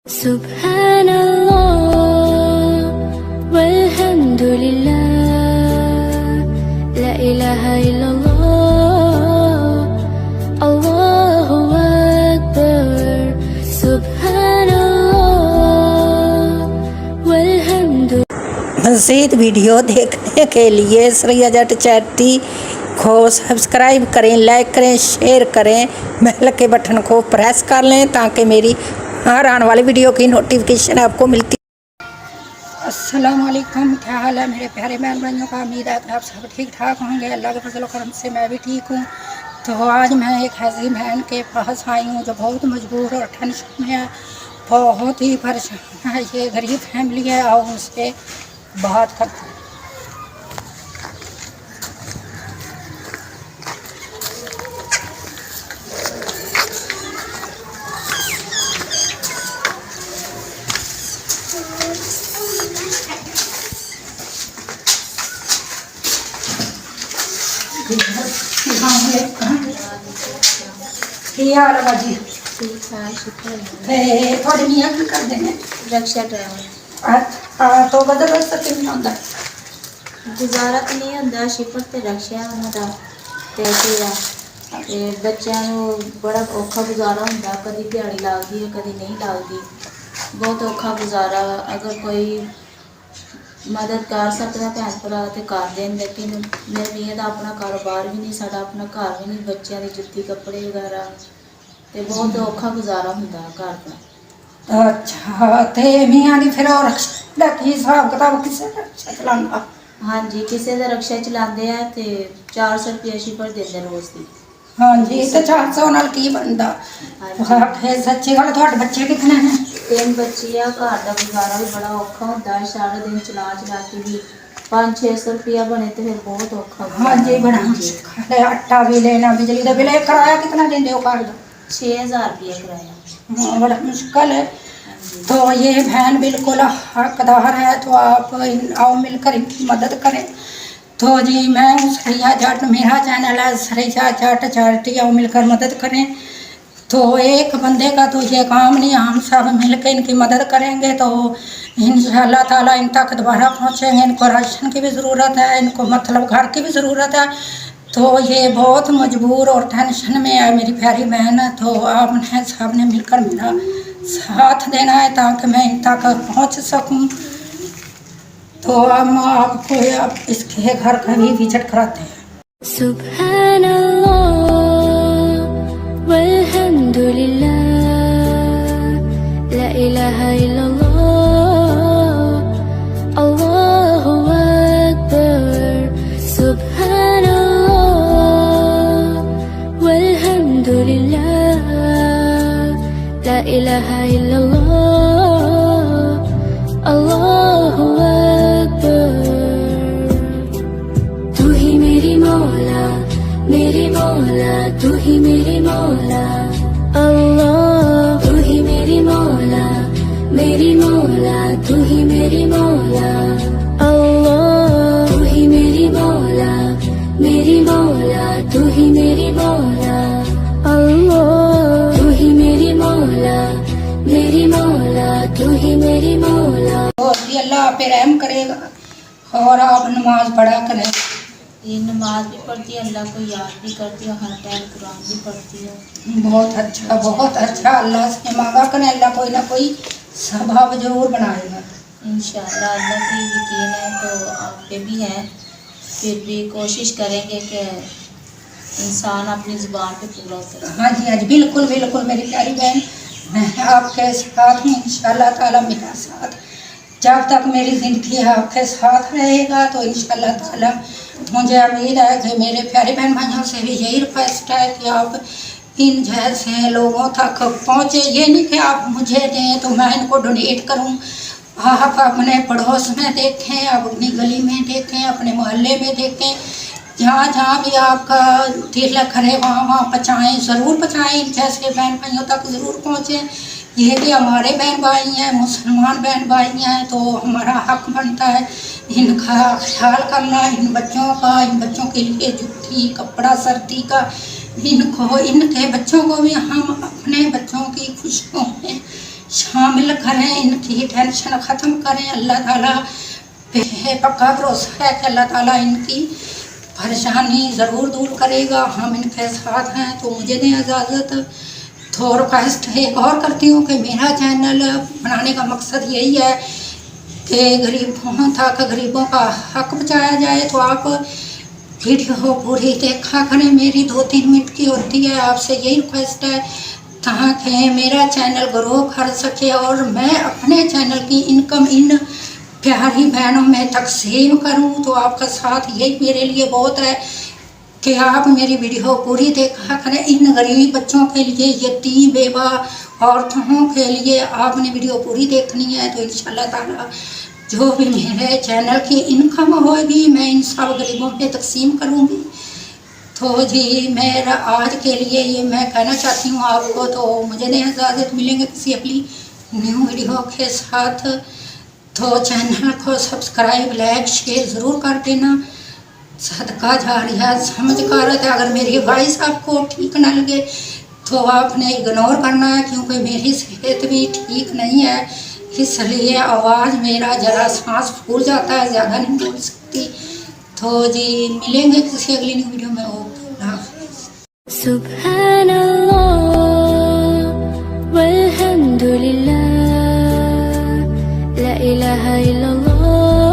सुब्हानल्लाह वल्हम्दुलिल्लाह ला इलाहा इल्लल्लाह अल्लाहु अकबर सुब्हानल्लाह वल्हम्दुलिल्लाह। मज़ीद वीडियो देखने के लिए श्रेया जट चैटी को सब्सक्राइब करें, लाइक करें, शेयर करें, बेल के बटन को प्रेस कर लें ताकि मेरी हर आने वाली वीडियो की नोटिफिकेशन आपको मिलती। अस्सलाम वालेकुम, क्या हाल है मेरे प्यारे बहन भाइयों का। उम्मीद है कि आप सब ठीक ठाक होंगे। अल्लाह के फजल करम से मैं भी ठीक हूँ। तो आज मैं एक ऐसी बहन के पास आई हूँ जो बहुत मजबूर और टेंशन में है, बहुत ही परेशान है। ये गरीब फैमिली है और उससे बात करते हैं। हाल है जी? ठीक है, शुक्र है। थोड़े मियाँ की कर देंगे रक्षा ड्राइवर तो बदल सकते नहीं होता गुजारा तो नहीं होता। शिपर ते रक्षा उन्होंने पैसे बच्चों बड़ा औखा गुजारा होंगे। कभी दिहाड़ी लगती है, कभी नहीं लगती। बहुत औखा गुजारा। अगर कोई मदद कर सकता भैन भरा तो कर दें, लेकिन मेरे मियाँ का अपना कारोबार भी नहीं, साडा अपना घर भी नहीं, बच्चों की जुत्ती कपड़े वगैरह तो बहुत औखा गुजारा होंगे घर का। अच्छा, तो मियाँ की फिर और हिसाब किताब किसे रक्षा चलाना? हाँ जी, किसी का रक्षा चलाते हैं तो 400 रुपया शिपर देते रोज़ की। हाँ जी, तो 400 नाल की बनता? फिर सच्ची गल, थोड़े बच्चे कितने हैं? 3 बच्चे आ। घर का गुजारा भी बड़ा औखा होता है। सारा दिन चला चला के भी 500-600 रुपया बने तो फिर बहुत औखा। हाँ जी, बड़ा मुश्किल है। आटा भी लेना, बिजली का बिल, किराया कितना देते हो घर का? 6000 रुपया किराया। हाँ, बड़ा मुश्किल है। तो ये बहन बिल्कुल हकदार है, तो आप आओ मिलकर इनकी मदद करें। तो जी मैं श्रेया जट, मेरा चैनल है श्रेया जट चैरिटी, आओ मिलकर मदद करें। तो एक बंदे का तो ये काम नहीं, हम सब मिलकर इनकी मदद करेंगे तो इंशाअल्लाह ताला इन तक दोबारा पहुँचेंगे। इनको राशन की भी ज़रूरत है, इनको मतलब घर की भी ज़रूरत है। तो ये बहुत मजबूर और टेंशन में है मेरी प्यारी बहन। तो आपने सब ने मिलकर मेरा साथ देना है ताकि मैं इन तक पहुँच सकूँ। तो हम आपको इसके घर का भी विजिट कराते हैं। सुब्हानल्लाह वल्हम्दुलिल्लाह ला इलाहा इल्लल्लाह अल्लाहु अकबर सुब्हानल्लाह वल्हम्दुलिल्लाह ला इलाहा इल्लल्लाह अल्लाहु अकबर। तू ही मेरी मौला, मेरी मौला, तू ही मेरी मौला अल्लाह। तू ही मेरी मौला, मेरी मौला, तू ही मेरी मौला अल्लाह। तू ही मेरी मौला, मेरी मौला, तू ही मेरी मौला अल्लाह। तू ही मेरी मौला, मेरी मौला, तू ही मेरी मौला। और भी अल्लाह आप पे रहम करेगा। और आप नमाज पढ़ा करें। ये नमाज भी पढ़ती है, अल्लाह को याद भी करती है, हर टाइम कुरान भी पढ़ती है। बहुत अच्छा, बहुत अच्छा। अल्लाह से मांगा करें, अल्लाह कोई ना कोई सबब जरूर बनाएगा इंशाअल्लाह। अल्लाह की यकीन है तो आप पे भी है। फिर भी कोशिश करेंगे कि इंसान अपनी ज़ुबान पे पूरा उतरे। हाँ जी, हाँ जी, बिल्कुल बिल्कुल मेरी प्यारी बहन, मैं आपके साथ हूँ। इंशाअल्लाह ताला मेरा साथ जब तक मेरी ज़िंदगी आपके साथ रहेगा तो इंशाअल्लाह ताला मुझे उम्मीद है कि मेरे प्यारे बहन भाइयों से भी यही रिक्वेस्ट है कि आप इन जैसे लोगों तक पहुँचे। ये नहीं कि आप मुझे दें तो मैं इनको डोनेट करूँ। आप अपने पड़ोस में देखें, अपनी गली में देखें, अपने मोहल्ले में देखें, जहाँ जहाँ भी आपका दिल करे वहाँ वहाँ पहुँचाएँ, ज़रूर पहुँचाएँ। इन जैसे बहन भाइयों तक ज़रूर पहुँचें। ये भी हमारे बहन भाई हैं, मुसलमान बहन भाई हैं, तो हमारा हक बनता है इनका ख्याल करना, इन बच्चों के लिए जुत्ती कपड़ा सर्दी का इनको इनके बच्चों को भी हम अपने बच्चों की खुशियों में शामिल करें, इनकी टेंशन ख़त्म करें। अल्लाह ताला पे पक्का भरोसा है कि अल्लाह ताला इनकी परेशानी ज़रूर दूर करेगा। हम इनके साथ हैं। तो मुझे दें इजाज़त। तो रिक्वेस्ट एक और करती हूँ कि मेरा चैनल बनाने का मकसद यही है कि गरीबों तक गरीबों का हक बचाया जाए। तो आप वीडियो पूरी देखा करें, मेरी 2-3 मिनट की होती है। आपसे यही रिक्वेस्ट है ताकि मेरा चैनल ग्रो कर सके और मैं अपने चैनल की इनकम इन प्यारी बहनों में तकसीम करूं। तो आपका साथ यही मेरे लिए बहुत है कि आप मेरी वीडियो पूरी देखा करें। इन गरीब बच्चों के लिए, यतीम बेवा औरतों के लिए आपने वीडियो पूरी देखनी है। तो इंशाल्लाह ताला जो भी मेरे चैनल की इनकम होगी मैं इन सब गरीबों में तकसीम करूँगी। तो जी मेरा आज के लिए ये मैं कहना चाहती हूँ आपको। तो मुझे नहीं इजाज़त, मिलेंगे किसी अगली न्यू वीडियो के साथ। तो चैनल को सब्सक्राइब, लाइक, शेयर ज़रूर कर देना। सदका जारिया समझ कर। अगर मेरी वॉइस आपको ठीक ना लगे तो आपने इग्नोर करना है, क्योंकि मेरी सेहत भी ठीक नहीं है, इसलिए आवाज़ मेरा ज़रा सांस फूल जाता है, ज़्यादा नहीं बोल सकती। तो जी मिलेंगे किसी अगली न्यू वीडियो में। ओके, अल्लाह हाफ़िज़। सुब्हानल्लाह वल्हम्दुलिल्लाह ला इलाहा इल्लल्लाह